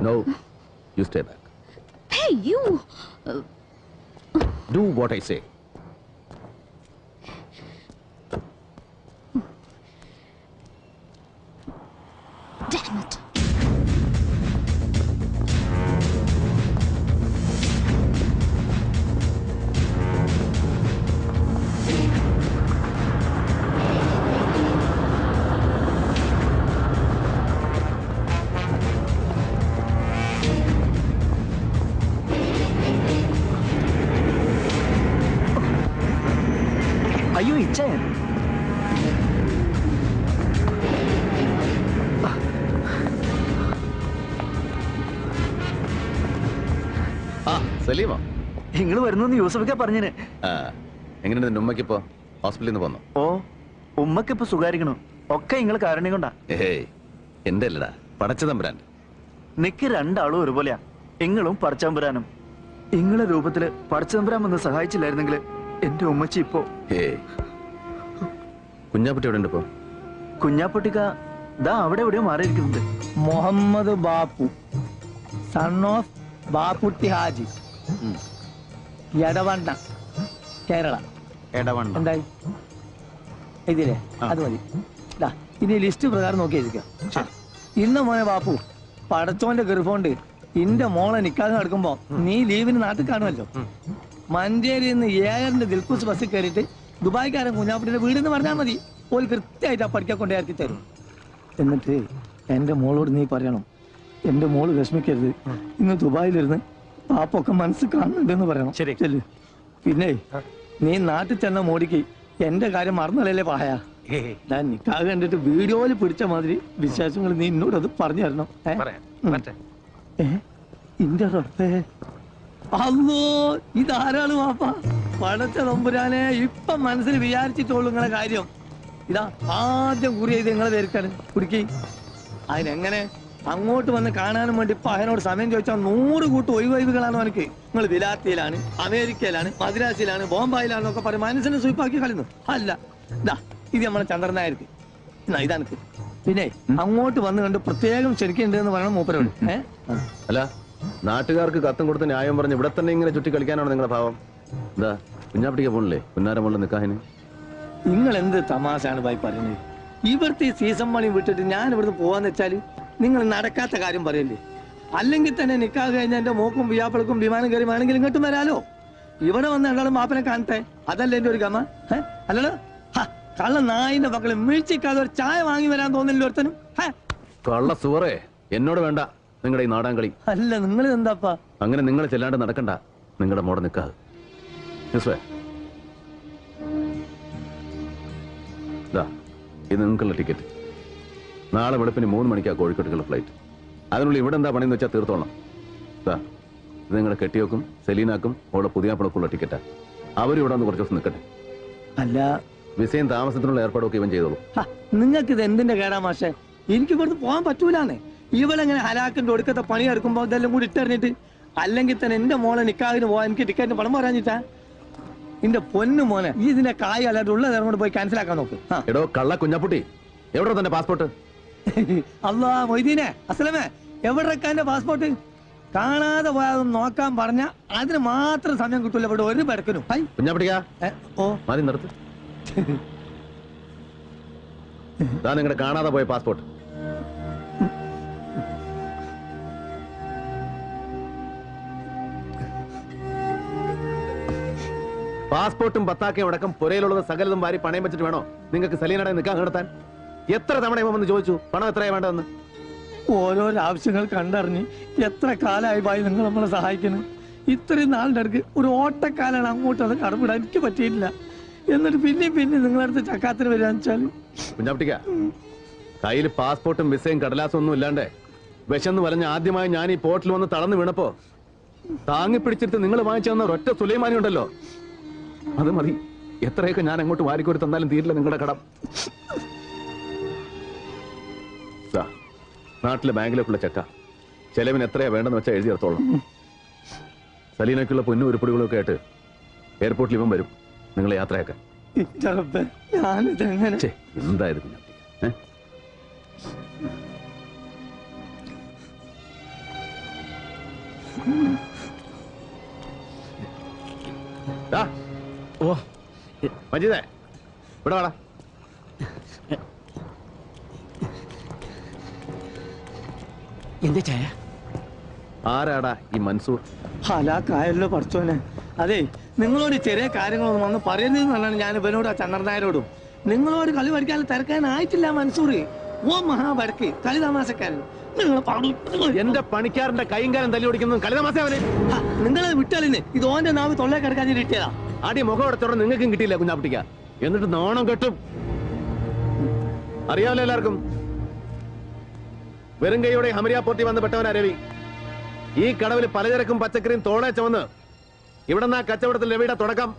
No, you stay back. Hey, you! Do what I say. Damn it! അയ്യോ ഇച്ഛൻ സലീമോ നിങ്ങൾ വരുന്നു യൂസഫൊക്കെ പറഞ്ഞിന്. എങ്ങനെയുണ്ട് നിന്റെ ഉമ്മക്കിപ്പോ ഹോസ്പിറ്റലിൽ നിന്ന് പോന്നു? ഓ ഉമ്മക്കിപ്പോ സുഖാരിക്കണു. ഒക്കെ നിങ്ങൾ കാരണം കൊണ്ടാ. ഏയ് എന്റെ അല്ലടാ, പടച്ചതമ്പുരാൻ. നിക്ക് രണ്ടാളും ഒരുപോലെയാ. നിങ്ങളും പടച്ചതമ്പുരാനും. നിങ്ങളെ രൂപത്തില് പടച്ചതമ്പുരാൻ വന്ന് സഹായിച്ചില്ലായിരുന്നെങ്കിൽ എന്റെ ഉമ്മച്ചി ഇപ്പോ. കുഞ്ഞാപ്പുട്ടി എവിടെ ഉണ്ട് ഇപ്പോ? കുഞ്ഞാപ്പുട്ടിക്ക ദാ അവിടെ എവിടെയോ മാറിയിരിക്കുന്നുണ്ട്. Muhammad Bappu, son of Bapputty Haji, Edavanna, Kerala. എന്തായി ഇതില്ലേ? അത് മതി. ഇനി ലിസ്റ്റ് പ്രകാരം നോക്കിയിരിക്കുക. ഇന്ന മോനെ ബാപ്പു, പടച്ചോന്റെ ഗർഭമുണ്ട് ഇന്റെ മോളെ നിക്കാതെ നടക്കുമ്പോ നീ ലീവിന് നാട്ടിൽ കാണുമല്ലോ. മഞ്ചേരിയിൽ നിന്ന് ഏഴറിന്റെ ദിൽക്കുസ് ബസ്സിൽ കയറിയിട്ട് ദുബായ്ക്കാരൻ കുഞ്ഞാപ്പുട്ടിയുടെ വീടെന്ന് പറഞ്ഞാൽ മതി. ഓൾ കൃത്യമായിട്ട് ആ പഠിക്കാൻ കൊണ്ടേ ഇറക്കി തരും. എന്നിട്ട് എന്റെ മോളോട് നീ പറയണം, എന്റെ മോള് വിഷമിക്കരുത്, ഇന്ന് ദുബായിലിരുന്ന് പാപ്പൊക്കെ മനസ്സ് കാണുന്നുണ്ടെന്ന് പറയണം. ശരി. പിന്നെ നീ നാട്ടിൽ ചെന്ന മോടിക്ക് എന്റെ കാര്യം മറന്നല്ലേ പായ. ഞാൻ നിക്കാതെ കണ്ടിട്ട് വീഡിയോയിൽ പിടിച്ച മാതിരി വിശേഷങ്ങൾ നീ എന്നോട് അത് പറഞ്ഞു തരണം. ഇന്റെ റബ്ബേ, അല്ലോ ഇതാരാണ് വാപ്പ? പടച്ച തമ്പുരാനെ, ഇപ്പൊ മനസ്സിൽ വിചാരിച്ചിട്ടുള്ളൂ നിങ്ങളെ കാര്യം. ഇതാ ആദ്യം കുറി ചെയ്ത് നിങ്ങളെ പേരിട്ടാണ് കുടുക്കി. അതിനെങ്ങനെ അങ്ങോട്ട് വന്ന് കാണാനും വേണ്ടി ഇപ്പൊ അതിനോട് സമയം ചോദിച്ചാൽ 100 കൂട്ട് ഒഴിവൊഴിവുകളാണ് അവനക്ക്. നിങ്ങൾ വിലാത്തിയിലാണ്, അമേരിക്കയിലാണ്, മദ്രാസിലാണ്, ബോംബായിലാണെന്നൊക്കെ പറയും മനസ്സിനെ സ്വീപ്പാക്കി കളയുന്നു. അല്ല, ഇതാ ഇത് നമ്മളെ ചന്ദ്രനായിരിക്കും. ഇതാനക്ക് പിന്നെ അങ്ങോട്ട് വന്ന് കണ്ട് പ്രത്യേകം ക്ഷണിക്കുന്നുണ്ട് എന്ന് പറയണം മൂപ്പരോട്. അല്ല, നാട്ടുകാർക്ക് കത്തും കൊടുത്ത് ന്യായം പറഞ്ഞ് ഇവിടെ തന്നെ ഇങ്ങനെ ചുറ്റി കളിക്കാനാണ് നിങ്ങളുടെ ഭാവം? എന്താ കുഞ്ഞാപ്പിട്ടിക്ക് പോണില്ലേ പുന്നാരം മുകളിൽ നിൽക്കാന്? നിങ്ങൾ എന്ത് തമാശയാണ് ഭായി പറയുന്നത്? ഇവിടുത്തെ ഈ സീസൺ മണി വിട്ടിട്ട് ഞാൻ ഇവിടുന്ന് പോവാന്ന് വെച്ചാല് നിങ്ങൾ നടക്കാത്ത കാര്യം പറയല്ലേ? അല്ലെങ്കിൽ തന്നെ നിക്കാതെ കഴിഞ്ഞാൽ എന്റെ മോക്കും വിയാപ്പിളക്കും വിമാനം കയറി വേണമെങ്കിൽ ഇങ്ങോട്ടും വരാലോ. ഇവിടെ വന്ന് രണ്ടാളും മാപ്പിനെ കാണട്ടെ, അതല്ലേ എന്റെ ഒരു ഗമ? അല്ലല്ലോ, കള്ള നായിന്റെ മക്കളെ വീഴ്ചക്കാതെ ഒരു ചായ വാങ്ങി വരാൻ തോന്നില്ല ഒരുത്തനും. കള്ള സുവറേ, എന്നോട് വേണ്ട നിങ്ങളുടെ ഈ നാടാൻ കളി. അല്ല, നിങ്ങൾ എന്താപ്പാ അങ്ങനെ നിങ്ങൾ ചെല്ലാണ്ട് നടക്കണ്ട. നിങ്ങളുടെ മോടെ നിൽക്കാതെ ഇത് നിങ്ങൾക്കുള്ള ടിക്കറ്റ്. നാളെ വെളുപ്പിന് 3 മണിക്കാണ് കോഴിക്കോട്ടേക്കുള്ള ഫ്ലൈറ്റ്. അതിനുള്ളിൽ ഇവിടെ എന്താ പണിയെന്ന് വെച്ചാൽ തീർത്തോളാം. ഇത് നിങ്ങളുടെ കെട്ടിയോക്കും സെലീനാക്കും അവിടെ പുതിയ പണക്കുള്ള ടിക്കറ്റാ. അവരും ഇവിടെ വന്ന് കുറച്ച് ദിവസം നിൽക്കട്ടെ. അല്ല, വിസയും താമസത്തിനുള്ള ഏർപ്പാടൊക്കെ ഇവൻ ചെയ്തോളൂ. നിങ്ങൾക്ക് ഇത് എന്തിന്റെ കേടാ മാഷേ? എനിക്ക് ഇവിടുന്ന് പോകാൻ പറ്റൂലാന്നേ. ഇവളെങ്ങനെ ഹലാക്കിന്റെ ഒടുക്കത്തെ പണി എടുക്കുമ്പോ ഇതെല്ലാം കൂടി ഇട്ടെറിഞ്ഞിട്ട്, അല്ലെങ്കിൽ തന്നെ എന്റെ മോളെ നിക്കാതിന് പോവാൻ എനിക്ക് ടിക്കറ്റിന് പണം പറയാഞ്ഞിട്ടാ? എന്റെ പൊന്നു മോനെ, ഈ ഇതിന്റെ കായ് അല്ലാണ്ട് ഉള്ള നേരം കൊണ്ട് പോയി ക്യാൻസൽ ആക്കാൻ നോക്ക്. എടോ കള്ള കുഞ്ഞാപ്പുട്ടി, എവിടെ തന്നെ പാസ്പോർട്ട്? അല്ലാ മൊയ്തീനെ, അസ്ലമേ, എവിടെ എന്റെ പാസ്പോർട്ട്? കാണാതെ പോയാതൊന്നും നോക്കാൻ പറഞ്ഞ അതിന് മാത്രം സമയം കിട്ടൂല ഇവിടെ ഒരു പെടക്കനും. മതി നിർത്ത്. നിങ്ങളുടെ കാണാതെ പോയ പാസ്പോർട്ട്. പാസ്പോർട്ടും പത്താക്കയും അടക്കം പുരയിലുള്ളത് സകലതും വാരി പണയം വെച്ചിട്ട് വേണോ നിങ്ങൾക്ക് സലീനയുടെ നിൽക്കാൻ നടത്താൻ? എത്ര തവണ വന്ന് ചോദിച്ചു പണം എത്രയാ വേണ്ടതെന്ന്? ഓരോരോ ആവശ്യങ്ങൾ കണ്ടറിഞ്ഞ് എത്ര കാലമായി ഭായി നിങ്ങൾ നമ്മളെ സഹായിക്കുന്നു. ഇത്രയും നാളിന്റെ അടുക്ക് ഒരു ഓട്ടക്കാലാണ് അങ്ങോട്ട് അത് കടമിടാൻ എനിക്ക് പറ്റിയിട്ടില്ല. എന്നിട്ട് പിന്നെ നിങ്ങളടുത്ത് ചക്കാത്തിന് വരാന്ന് വെച്ചാൽ കുഞ്ഞാപ്പിട്ടിക്ക, കയ്യിൽ പാസ്പോർട്ടും വിസയും കടലാസും ഒന്നും ഇല്ലാണ്ടേ വിശന്ന് വലഞ്ഞ ആദ്യമായി ഞാൻ ഈ പോർട്ടിൽ വന്ന് തളർന്നു വീണപ്പോ താങ്ങിപ്പിടിച്ചിട്ട് നിങ്ങൾ വാങ്ങിച്ചു തന്ന ഒരൊറ്റ സുലൈമാനി ഉണ്ടല്ലോ, അത് മതി. എത്രയൊക്കെ ഞാൻ അങ്ങോട്ട് വാരിക്കോരി തന്നാലും തീരില്ല നിങ്ങളുടെ കടം. നാട്ടിലെ ബാങ്കിലേക്കുള്ള ചെക്ക ചെലവിന് എത്രയാ വേണ്ടെന്ന് വെച്ചാൽ എഴുതി എടുത്തോളാം. സലീനയ്ക്കുള്ള പൊന്നും ഉരുപ്പടികളൊക്കെ ആയിട്ട് എയർപോർട്ടിൽ ഇവൻ വരും നിങ്ങളെ യാത്രയാക്കാൻ. എന്തായിരുന്നു ഓ മജീദേ ഇവിടെ വാടാ. എന്താ ചായ? ആരാടാ ഈ മൻസൂർ? ഹലാക്കായല്ലോ പഠിച്ചോനെ. അതെ, നിങ്ങളോട് ചെറിയ കാര്യങ്ങളൊന്നും വന്ന് പറയുന്നതെന്നാണ് ഞാൻ ഇവനോട് ആ ചന്ദ്രനായരോടും. നിങ്ങളോട് കളി പഠിക്കാൻ തിരക്കാനായിട്ടില്ല മൻസൂർ. ഓ മഹാപടക്ക് കളി തമാശക്കാരൻ. എന്റെ പണിക്കാരന്റെ കൈയും കാലം തല്ലി ഓടിക്കുന്നത് കളിതമാസവന്. നിങ്ങളെ വിട്ടാലിന് ഇത് ഓന്റെ നാവ് തൊള്ളേ കിടക്കാൻ കിട്ടിയതാ. ആടി മുഖം എടുത്തോടെ നിങ്ങൾക്കും കിട്ടിയില്ല കുഞ്ഞാപ്പിട്ടിക്ക. എന്നിട്ട് നാണം കെട്ടും. അറിയാമല്ലോ എല്ലാവർക്കും, വെറും കൈയോടെ ഹമരിയാപ്പോർട്ടി വന്ന് പെട്ടവനാ രവി. ഈ കടവിൽ പലചരക്കും പച്ചക്കറിയും തോളെ ചുമന്ന് ഇവിടെ നിന്ന് ആ കച്ചവടത്തിൽ രവിയുടെ തുടക്കം.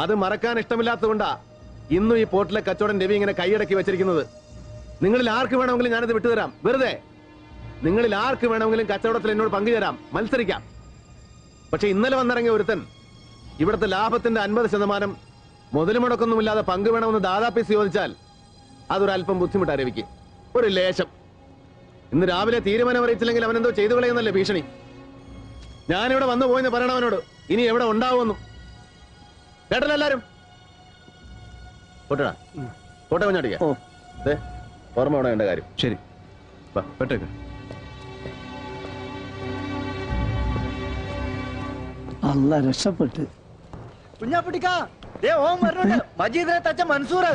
അത് മറക്കാൻ ഇഷ്ടമില്ലാത്തതുകൊണ്ടാ ഇന്നും ഈ പോർട്ടിലെ കച്ചവടം രവി ഇങ്ങനെ കൈയടക്കി വെച്ചിരിക്കുന്നത്. നിങ്ങളിൽ ആർക്ക് വേണമെങ്കിലും ഞാനത് വിട്ടുതരാം. വെറുതെ നിങ്ങളിൽ ആർക്ക് വേണമെങ്കിലും കച്ചവടത്തിൽ എന്നോട് പങ്കുചേരാം, മത്സരിക്കാം. പക്ഷെ ഇന്നലെ വന്നിറങ്ങിയ ഒരുത്തൻ ഇവിടുത്തെ ലാഭത്തിന്റെ 50% മുതൽ മുടക്കൊന്നുമില്ലാതെ പങ്കു വേണമെന്ന് ദാദാപ്പീസ് ചോദിച്ചാൽ അതൊരല്പം ബുദ്ധിമുട്ടാ രവിക്ക്. ഒരു ലേശം. ഇന്ന് രാവിലെ തീരുമാനം അറിയിച്ചില്ലെങ്കിൽ അവനെന്തോ ചെയ്തു കളയുന്നല്ലേ ഭീഷണി. ഞാനിവിടെ വന്നു പോയെന്ന് പറയണവനോട്. ഇനി എവിടെ ഉണ്ടാവുമെന്നും കേട്ടല്ലോ എല്ലാരും. പോട്ടടാ, പോട്ടെ കുഞ്ഞാട്ടിക്ക. ഓർമ്മ വേണം എന്റെ കാര്യം. ശരി, പെട്ടേക്ക്. അല്ല രക്ഷപ്പെട്ട്. കുഞ്ഞാപ്പിട്ടിക്ക, ഓം വരണുണ്ട്. മജീദിനെ തച്ച മൻസൂർ.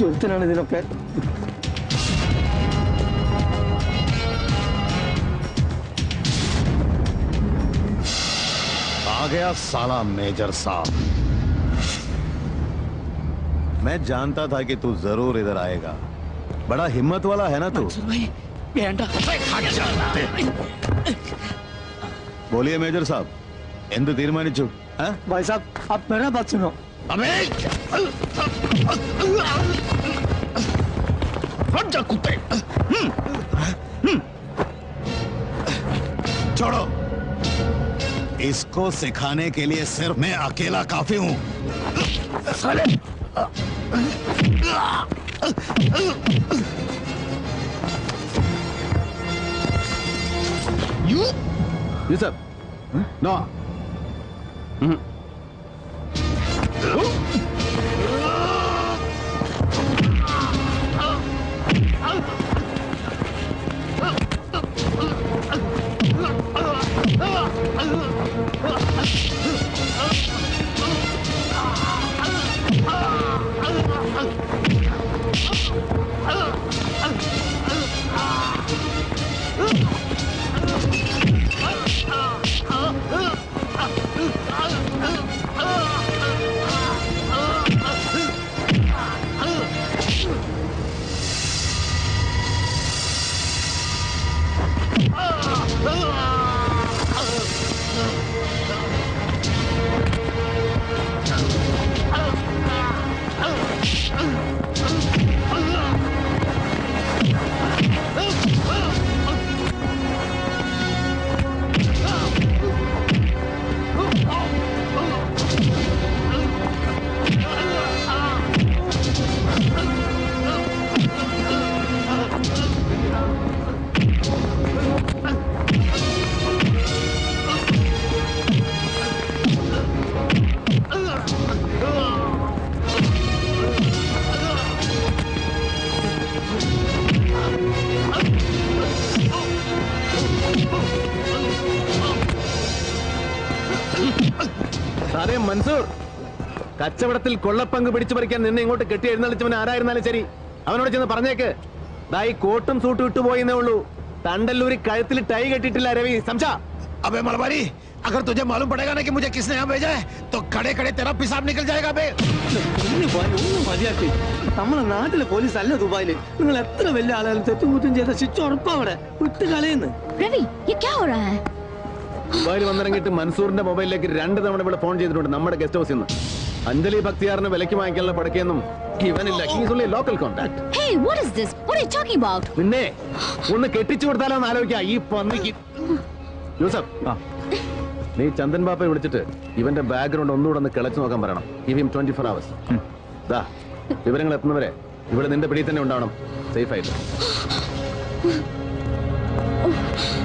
ഒരുത്തനാണ് ഇതിനൊക്കെ. आ गया साला मेजर साहब। मैं जानता था कि तू जरूर इधर आएगा। बड़ा हिम्मत वाला है ना तू? बोलिए मेजर साहब, എന്ത് തീരുമാനിച്ചു? भाई साहब, आप मेरा बात सुनो. हट जा कुत्ते! छोड़ो। इसको सिखाने के लिए सिर्फ मैं अकेला काफी हूं। साले! जी सर। नो। സാറേ മൻസൂർ, കച്ചവടത്തിൽ കൊള്ളപ്പങ്ക് പിടിച്ചു പറിക്കാൻ നിന്നെ ഇങ്ങോട്ട് കെട്ടി എഴുന്നള്ളിച്ചവൻ ആരായിരുന്നാലും ശരി, അവനോട് ചെന്ന് പറഞ്ഞേക്ക്, ദാ ഈ കോട്ടും സൂട്ടും ഇട്ടുപോയെന്നേ ഉള്ളൂ, തണ്ടല്ലൂരി കഴുത്തിൽ ടൈ കെട്ടിട്ടില്ല രവി, സംശ. अबे मलबारी, अगर तुझे मालूम पड़ेगा ना कि मुझे किसने यहाँ भेजा है तो खड़े खड़े तेरा पेशाब निकल जाएगा बे। മതിയാക്കി, നമ്മളെ നാട്ടിലെ പോലീസ് അല്ല ദുബായില്. നിങ്ങൾ എത്ര വലിയ ആളുകൾ തെറ്റും കുറ്റും ചെയ്ത ശിക്ഷ ഉറപ്പവിടെ വിട്ട് കളയുന്നു. रवि ये क्या हो रहा है? ദുബായിൽ വന്നിറങ്ങിയിട്ട് മൻസൂറിന്റെ മൊബൈലിലേക്ക് 2 തവണ ഇവിടെ ഫോൺ ചെയ്തിട്ടുണ്ട് നമ്മുടെ ഗസ്റ്റ് ഹൗസിൽ നിന്ന്. അഞ്ജലി ഭക്തിയാറിന് വിലക്ക് വാങ്ങിക്കാനുള്ള പടക്കൊന്നും ഇവനില്ല. Local contact. Hey, what is this? What are you talking about? നിന്നെ ഒന്ന് കെട്ടിച്ചു കൊടുത്താലോ എന്ന് ആലോചിക്കാം ഈ പന്നിക്ക്. യൂസഫ്, നീ ചന്ദൻ ബാപ്പയെ വിളിച്ചിട്ട് ഇവന്റെ ബാക്ക്ഗ്രൗണ്ട് ഒന്നുകൂടെ ഒന്ന് കിളച്ചു നോക്കാൻ പറയണം. ഇവയും 24 hours. ദാ വിവരങ്ങൾ എത്തുന്നവരെ ഇവിടെ നിന്റെ പിടിയിൽ തന്നെ ഉണ്ടാവണം, സേഫ് ആയിട്ട്.